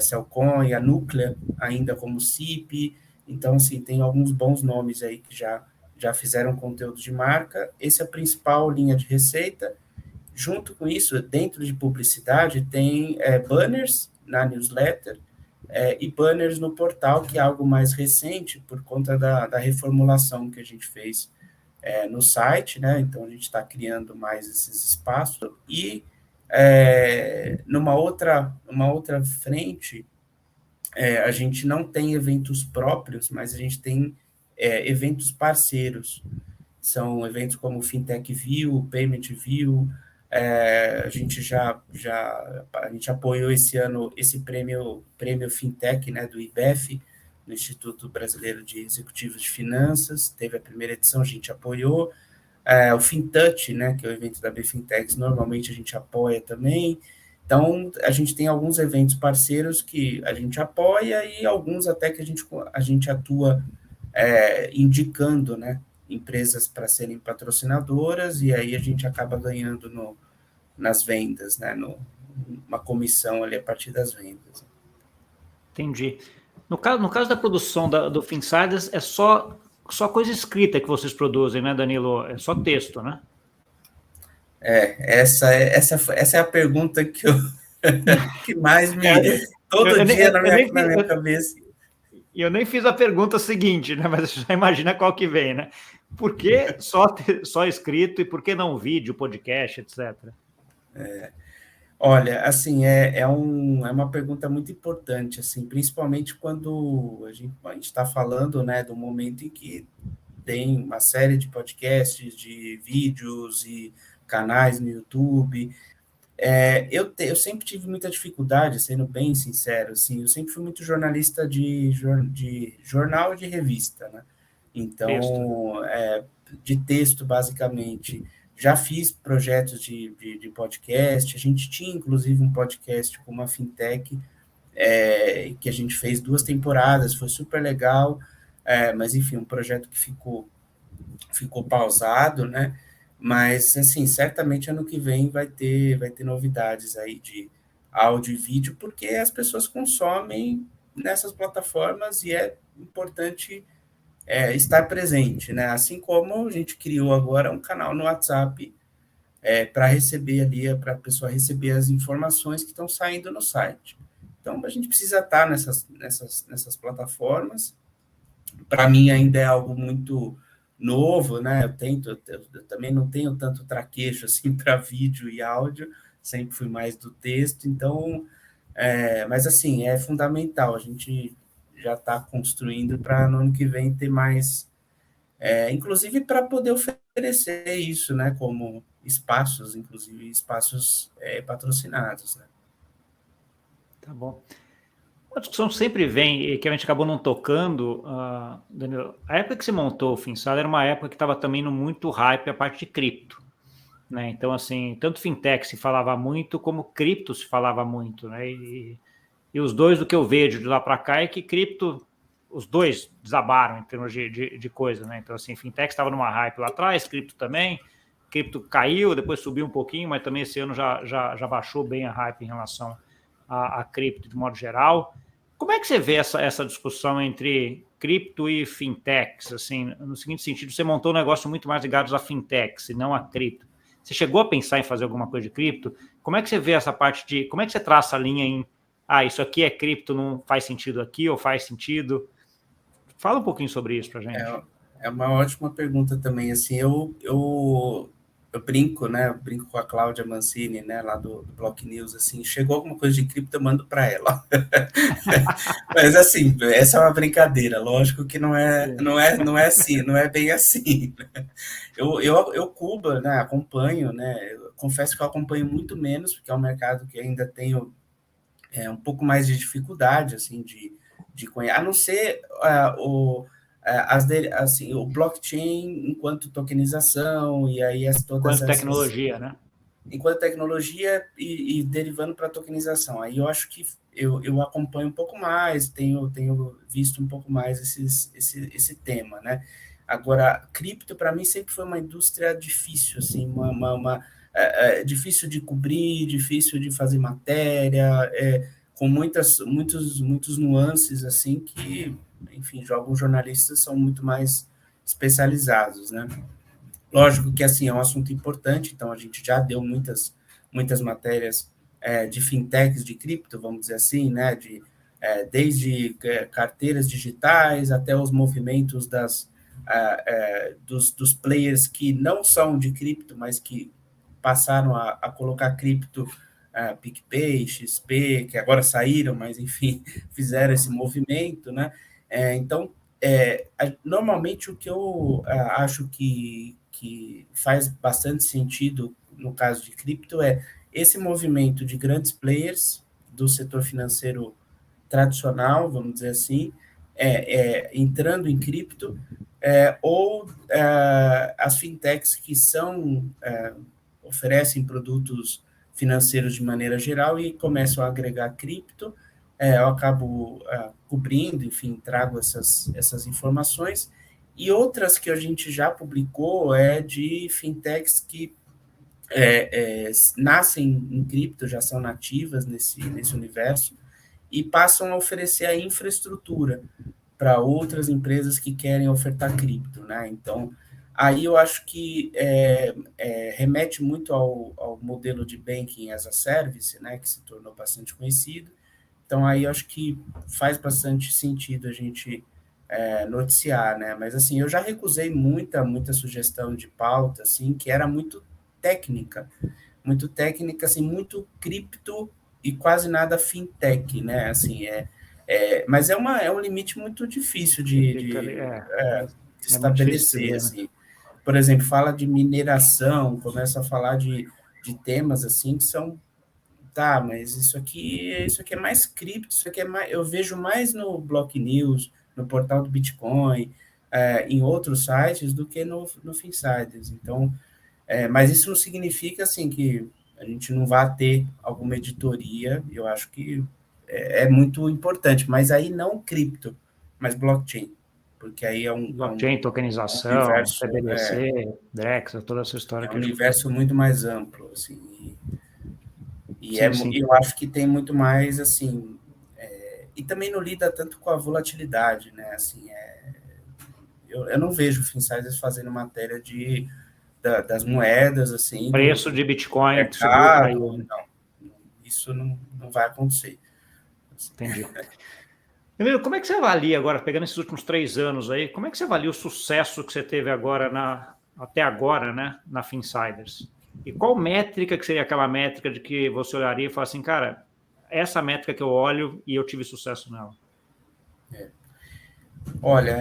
Cellcoin, a Núclea, ainda como CIP. Então, assim, tem alguns bons nomes aí que já fizeram conteúdo de marca. Essa é a principal linha de receita. Junto com isso, dentro de publicidade, tem banners na newsletter e banners no portal, que é algo mais recente, por conta da reformulação que a gente fez no site, né? Então, a gente está criando mais esses espaços. E numa outra frente, a gente não tem eventos próprios, mas a gente tem eventos parceiros. São eventos como o Fintech View, Payment View. A gente a gente apoiou esse ano esse prêmio Fintech, né, do IBEF, do Instituto Brasileiro de Executivos de Finanças. Teve a primeira edição, a gente apoiou. O FinTouch, né, que é o evento da BFintechs, normalmente a gente apoia também. Então, a gente tem alguns eventos parceiros que a gente apoia e alguns até que a gente atua indicando, né, empresas para serem patrocinadoras, e aí a gente acaba ganhando nas vendas, né, uma comissão ali a partir das vendas. Entendi. No caso da produção do Finsiders, é só coisa escrita que vocês produzem, né, Danilo? É só texto, né? Essa é a pergunta que mais me... todo dia na minha cabeça. E eu nem fiz a pergunta seguinte, né? Mas você já imagina qual que vem, né? Por que só escrito e por que não vídeo, podcast, etc.? Olha, assim, é uma pergunta muito importante, assim, principalmente quando a gente está falando, né, do momento em que tem uma série de podcasts, de vídeos e canais no YouTube. Eu sempre tive muita dificuldade, sendo bem sincero, assim, eu sempre fui muito jornalista de jornal e de revista, né? Texto, né? Então, de texto, basicamente. Já fiz projetos de podcast, a gente tinha, inclusive, um podcast com uma fintech, que a gente fez 2 temporadas, foi super legal, mas, enfim, um projeto que ficou pausado, né? Mas, assim, certamente ano que vem vai ter novidades aí de áudio e vídeo, porque as pessoas consomem nessas plataformas e é importante estar presente, né? Assim como a gente criou agora um canal no WhatsApp para receber ali, para a pessoa receber as informações que estão saindo no site. Então, a gente precisa estar nessas plataformas. Para mim ainda é algo muito novo, né? Eu também não tenho tanto traquejo assim para vídeo e áudio, sempre fui mais do texto, então, mas assim, é fundamental, a gente já está construindo para no ano que vem ter mais, inclusive para poder oferecer isso, né? Como espaços, inclusive espaços patrocinados, né? Tá bom. Uma discussão sempre vem, e que a gente acabou não tocando, Danilo, a época que se montou o Finsal era uma época que estava também no muito hype a parte de cripto, né? Então, assim, tanto fintech se falava muito, como cripto se falava muito, né? E os dois, do que eu vejo de lá para cá, é que cripto, os dois desabaram em termos de coisa, né? Então, assim, fintech estava numa hype lá atrás, cripto também, cripto caiu, depois subiu um pouquinho, mas também esse ano já baixou bem a hype em relação a cripto de modo geral. Como é que você vê essa discussão entre cripto e fintechs? Assim, no seguinte sentido, você montou um negócio muito mais ligado a fintechs e não a cripto. Você chegou a pensar em fazer alguma coisa de cripto? Como é que você vê essa parte de... Como é que você traça a linha em... isso aqui é cripto, não faz sentido aqui ou faz sentido? Fala um pouquinho sobre isso para gente. É uma ótima pergunta também, assim, eu brinco, né, eu brinco com a Cláudia Mancini, né, lá do Block News, assim, chegou alguma coisa de cripto, eu mando para ela. Mas, assim, essa é uma brincadeira, lógico que não é assim, não é bem assim. Eu Cuba, né, acompanho, né, eu confesso que eu acompanho muito menos, porque é um mercado que ainda tenho um pouco mais de dificuldade, assim, de conhecer, a não ser assim, o blockchain enquanto tokenização, e aí todas Quanto essas, tecnologia, né? enquanto tecnologia e derivando para a tokenização. Aí eu acho que eu acompanho um pouco mais, tenho visto um pouco mais esse tema, né? Agora, cripto, para mim, sempre foi uma indústria difícil, assim, difícil de cobrir, difícil de fazer matéria, com muitos nuances, assim, que, enfim, alguns jornalistas são muito mais especializados, né? Lógico que, assim, é um assunto importante, então a gente já deu muitas matérias de fintechs, de cripto, vamos dizer assim, né, desde carteiras digitais até os movimentos dos players que não são de cripto, mas que passaram a colocar cripto, PicPay, XP, que agora saíram, mas, enfim, fizeram esse movimento, né? Então, normalmente o que eu acho que faz bastante sentido no caso de cripto é esse movimento de grandes players do setor financeiro tradicional, vamos dizer assim, entrando em cripto, ou as fintechs que oferecem produtos financeiros de maneira geral e começam a agregar cripto. Eu acabo cobrindo, enfim, trago essas informações. E outras que a gente já publicou de fintechs que nascem em cripto, já são nativas nesse universo, e passam a oferecer a infraestrutura para outras empresas que querem ofertar cripto, né? Então, aí eu acho que remete muito ao modelo de banking as a service, né? Que se tornou bastante conhecido. Então, aí eu acho que faz bastante sentido a gente noticiar, né? Mas, assim, eu já recusei muita sugestão de pauta, assim, que era muito técnica, muito técnica, assim, muito cripto e quase nada fintech, né? Assim, mas é um limite muito difícil Fica ali, de é muito difícil estabelecer, entender, né? assim. Por exemplo, fala de mineração, começa a falar de temas assim que são, tá, mas isso aqui é mais cripto, isso aqui é mais, eu vejo mais no Block News, no portal do Bitcoin, em outros sites do que no Finsiders. Então, mas isso não significa assim que a gente não vá ter alguma editoria. Eu acho que é muito importante, mas aí não cripto, mas blockchain, porque aí Blockchain, é um tokenização, universo, CBDC, DEX, toda essa história é um que a gente conhece. universo muito mais amplo, assim, Sim, sim. eu acho que tem muito mais assim, e também não lida tanto com a volatilidade, né? Assim, eu não vejo Finsiders fazendo matéria das moedas, assim, Preço de do Bitcoin subiu ou caiu, mercado. né? Não, isso não vai acontecer. Entendi. Emílio, como é que você avalia agora, pegando esses últimos 3 anos aí, como é que você avalia o sucesso que você teve agora até agora, né, na Finsiders? E qual métrica que seria aquela métrica de que você olharia e falaria assim, cara, essa métrica que eu olho e eu tive sucesso nela? Olha,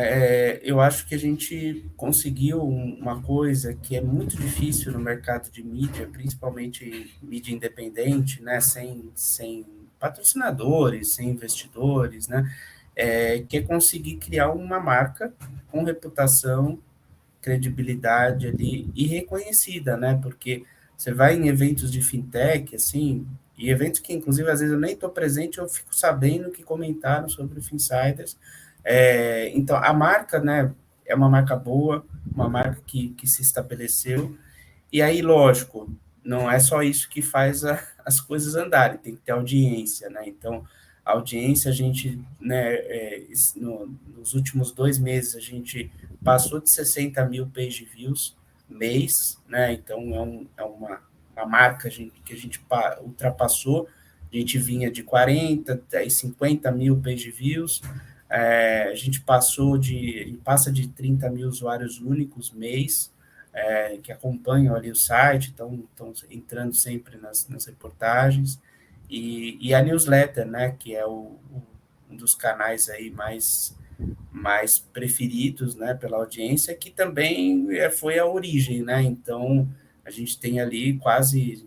eu acho que a gente conseguiu uma coisa que é muito difícil no mercado de mídia, principalmente mídia independente, né, sem patrocinadores, sem investidores, né, que é conseguir criar uma marca com reputação, credibilidade ali e reconhecida, né, porque você vai em eventos de fintech, assim, e eventos que, inclusive, às vezes eu nem estou presente, eu fico sabendo que comentaram sobre o Finsiders. Então, a marca, né, é uma marca boa, uma marca que se estabeleceu, e aí, lógico, não é só isso que faz as coisas andarem, tem que ter audiência, né? Então, a audiência, a gente, né, nos últimos 2 meses, a gente passou de 60 mil page views mês, né? Então, uma marca que a gente ultrapassou, a gente vinha de 40, aí 50 mil page views, a gente passa de 30 mil usuários únicos mês, que acompanham ali o site, estão entrando sempre nas reportagens, e a newsletter, né, que é um dos canais aí mais preferidos, né, pela audiência, que também foi a origem, né, então a gente tem ali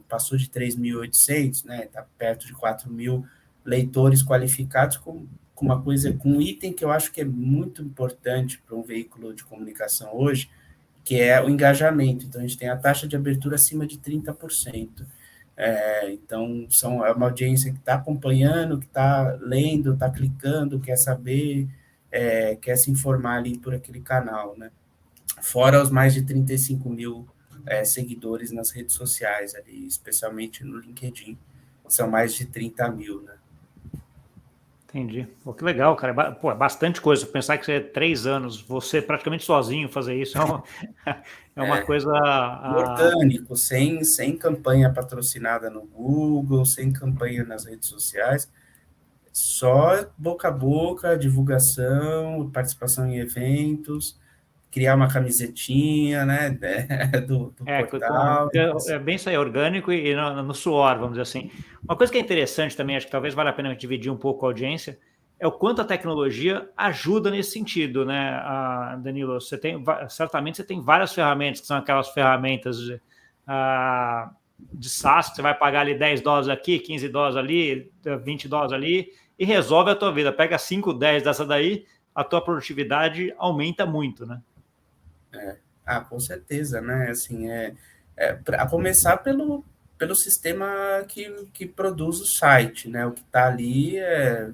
passou de 3.800, né, está perto de 4.000 leitores qualificados com um item que eu acho que é muito importante para um veículo de comunicação hoje, que é o engajamento. Então, a gente tem a taxa de abertura acima de 30%. Então, é uma audiência que está acompanhando, que está lendo, está clicando, quer saber, quer se informar ali por aquele canal, né? Fora os mais de 35 mil seguidores nas redes sociais, ali, especialmente no LinkedIn, são mais de 30 mil, né? Entendi. Pô, que legal, cara. Pô, é bastante coisa. Pensar que você é 3 anos, você praticamente sozinho fazer isso é uma coisa. Orgânico, sem campanha patrocinada no Google, sem campanha nas redes sociais, só boca a boca, divulgação, participação em eventos, criar uma camisetinha, né, do portal. É bem isso aí, orgânico e no suor, vamos dizer assim. Uma coisa que é interessante também, acho que talvez valha a pena dividir um pouco a audiência, é o quanto a tecnologia ajuda nesse sentido, né, Danilo? Certamente você tem várias ferramentas, que são aquelas ferramentas de SaaS, que você vai pagar ali $10 aqui, $15 ali, $20 ali, e resolve a tua vida. Pega 5, 10 dessa daí, a tua produtividade aumenta muito, né? Com certeza, né? Assim, a começar pelo sistema que produz o site, né? O que está ali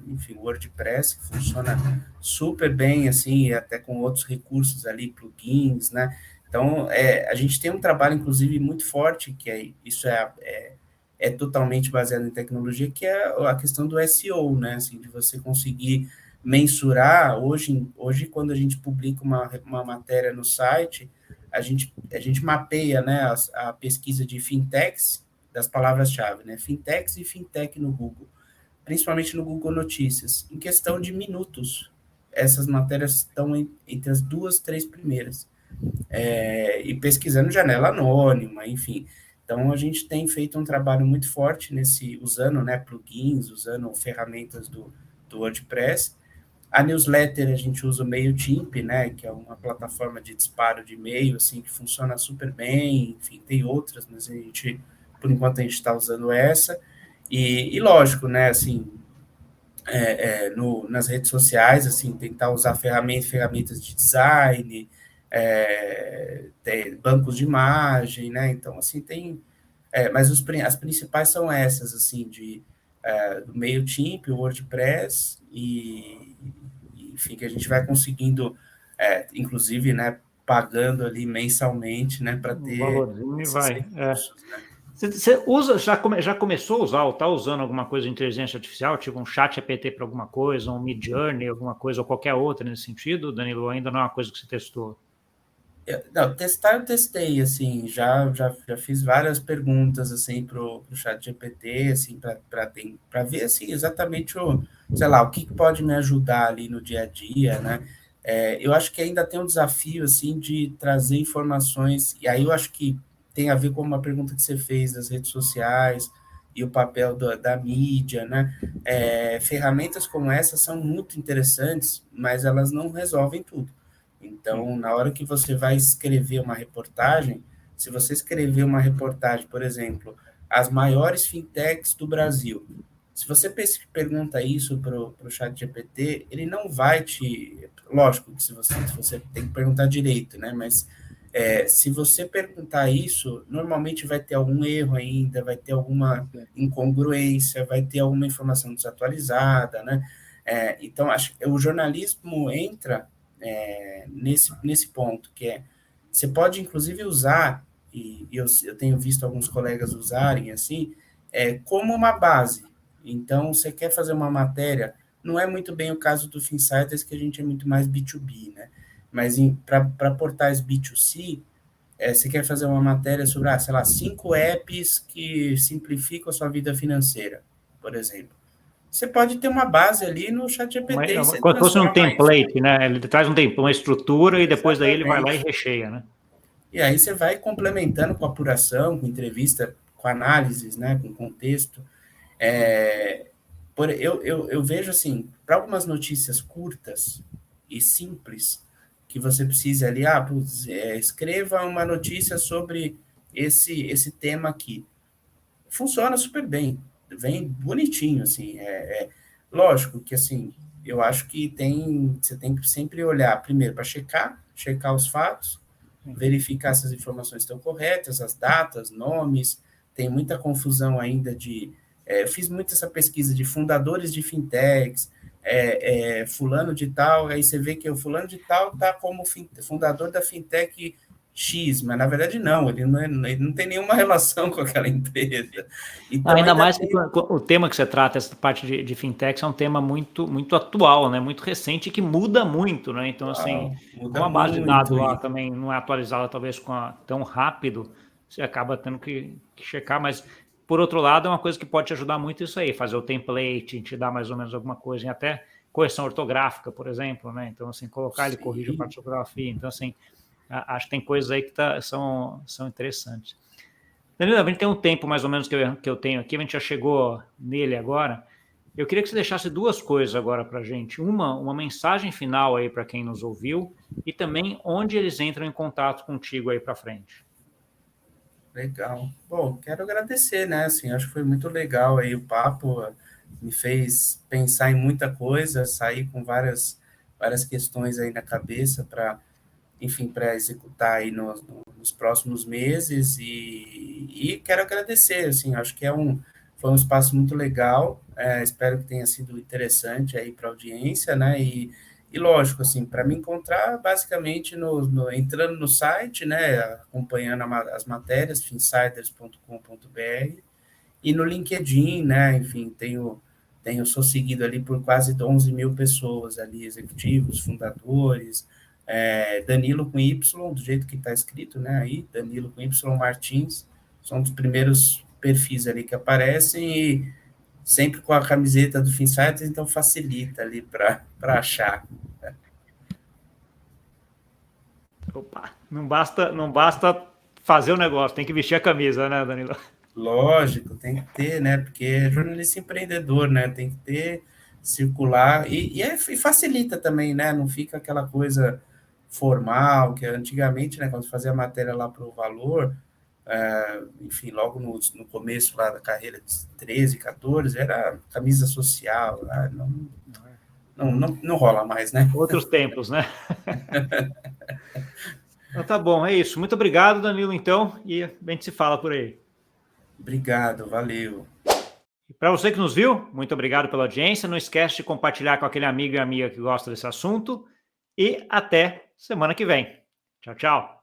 enfim, o WordPress, que funciona super bem, assim, até com outros recursos ali, plugins, né? Então, a gente tem um trabalho, inclusive, muito forte, isso é totalmente baseado em tecnologia, que é a questão do SEO, né? Assim, de você conseguir mensurar. Hoje quando a gente publica uma matéria no site, a gente mapeia, né, a pesquisa de fintechs, das palavras-chave, né, fintechs e fintech no Google, principalmente no Google Notícias, em questão de minutos. Essas matérias estão entre as 2, 3 primeiras. E pesquisando janela anônima, enfim. Então, a gente tem feito um trabalho muito forte usando, né, plugins, usando ferramentas do WordPress. A newsletter a gente usa o MailChimp, né, que é uma plataforma de disparo de e-mail, assim, que funciona super bem. Enfim, tem outras, mas por enquanto, a gente está usando essa. E lógico, né, assim, nas redes sociais, assim, tentar usar ferramentas de design, bancos de imagem, né? Então, assim, mas as principais são essas, assim, do MailChimp, o WordPress, enfim, que a gente vai conseguindo, inclusive, né, pagando ali mensalmente, né, para Um ter valorzinho e esses vai. recursos, né? Você usa, já começou a usar, ou está usando alguma coisa de inteligência artificial, tipo um chat GPT para alguma coisa, um Midjourney, alguma coisa, ou qualquer outra nesse sentido, Danilo? Ainda não é uma coisa que você testou? Não, testar eu testei, assim, já fiz várias perguntas, assim, pro chat GPT, assim, para ver, assim, exatamente sei lá, o que pode me ajudar ali no dia a dia, né? Eu acho que ainda tem um desafio, assim, de trazer informações, e aí eu acho que tem a ver com uma pergunta que você fez das redes sociais e o papel da mídia, né? Ferramentas como essa são muito interessantes, mas elas não resolvem tudo. Então, na hora que você vai escrever uma reportagem, se você escrever uma reportagem, por exemplo, as maiores fintechs do Brasil, se você pergunta isso para o chat GPT, ele não vai te... Lógico que se você tem que perguntar direito, né? Mas se você perguntar isso, normalmente vai ter algum erro ainda, vai ter alguma incongruência, vai ter alguma informação desatualizada, né? Então, acho que o jornalismo entra nesse ponto, que você pode, inclusive, usar, e eu tenho visto alguns colegas usarem, assim, como uma base. Então, você quer fazer uma matéria, não é muito bem o caso do Finsiders, que a gente é muito mais B2B, né? Mas para portais B2C, você quer fazer uma matéria sobre, sei lá, 5 apps que simplificam a sua vida financeira, por exemplo. Você pode ter uma base ali no chat GPT e você Como se fosse um transforma isso. template, né? Ele traz uma estrutura e depois daí ele vai lá e Exatamente. recheia, né? E aí você vai complementando com apuração, com entrevista, com análises, né, com contexto. Eu vejo assim, para algumas notícias curtas e simples, que você precisa ali, escreva uma notícia sobre esse tema aqui. Funciona super bem, vem bonitinho, assim. Lógico que, assim, eu acho que você tem que sempre olhar, primeiro, para checar os fatos, verificar se as informações estão corretas, as datas, nomes, tem muita confusão ainda eu fiz muito essa pesquisa de fundadores de fintechs, fulano de tal, aí você vê que o fulano de tal está como fundador da fintech X, mas na verdade não, ele não tem nenhuma relação com aquela empresa. Então, Ainda ainda mais que tem... o tema que você trata, essa parte de fintechs, é um tema muito, muito atual, né? Muito recente e que muda muito, né? Então, assim, muda como a base de dados muito lá e também não é atualizada talvez tão rápido, você acaba tendo que checar, mas por outro lado é uma coisa que pode te ajudar muito isso aí, fazer o template, te dar mais ou menos alguma coisa, em até correção ortográfica, por exemplo, né? Então, assim, colocar ele corrige a parte de ortografia. Então, assim, acho que tem coisas aí que são interessantes. Danilo, a gente tem um tempo mais ou menos que eu tenho aqui, a gente já chegou nele agora. Eu queria que você deixasse duas coisas agora para a gente. Uma mensagem final aí para quem nos ouviu e também onde eles entram em contato contigo aí para frente. legal. Bom, quero agradecer, né? Assim, acho que foi muito legal aí o papo, me fez pensar em muita coisa, sair com várias questões aí na cabeça para, enfim, para executar aí nos próximos meses e quero agradecer, assim, acho que foi um espaço muito legal, espero que tenha sido interessante aí para a audiência, né, e lógico, assim, para me encontrar basicamente entrando no site, né, acompanhando as matérias, finsiders.com.br, e no LinkedIn, né, enfim, sou seguido ali por quase 11 mil pessoas ali, executivos, fundadores, Danilo com Y, do jeito que está escrito, né, aí, Danilo com Y Martins, são os primeiros perfis ali que aparecem e sempre com a camiseta do Finsiders, então facilita ali para achar. Opa, não basta fazer o negócio, tem que vestir a camisa, né, Danilo? Lógico, tem que ter, né? Porque é jornalista empreendedor, né? Tem que ter, circular, e facilita também, né? Não fica aquela coisa formal, que antigamente, né, quando fazia a matéria lá para o Valor, enfim, logo no começo lá da carreira de 13, 14, era camisa social, não rola mais, né? Outros tempos, né? Então tá bom, é isso. Muito obrigado, Danilo, então, e a gente se fala por aí. Obrigado, valeu. Para você que nos viu, muito obrigado pela audiência. Não esquece de compartilhar com aquele amigo e amiga que gosta desse assunto. E até semana que vem. Tchau, tchau.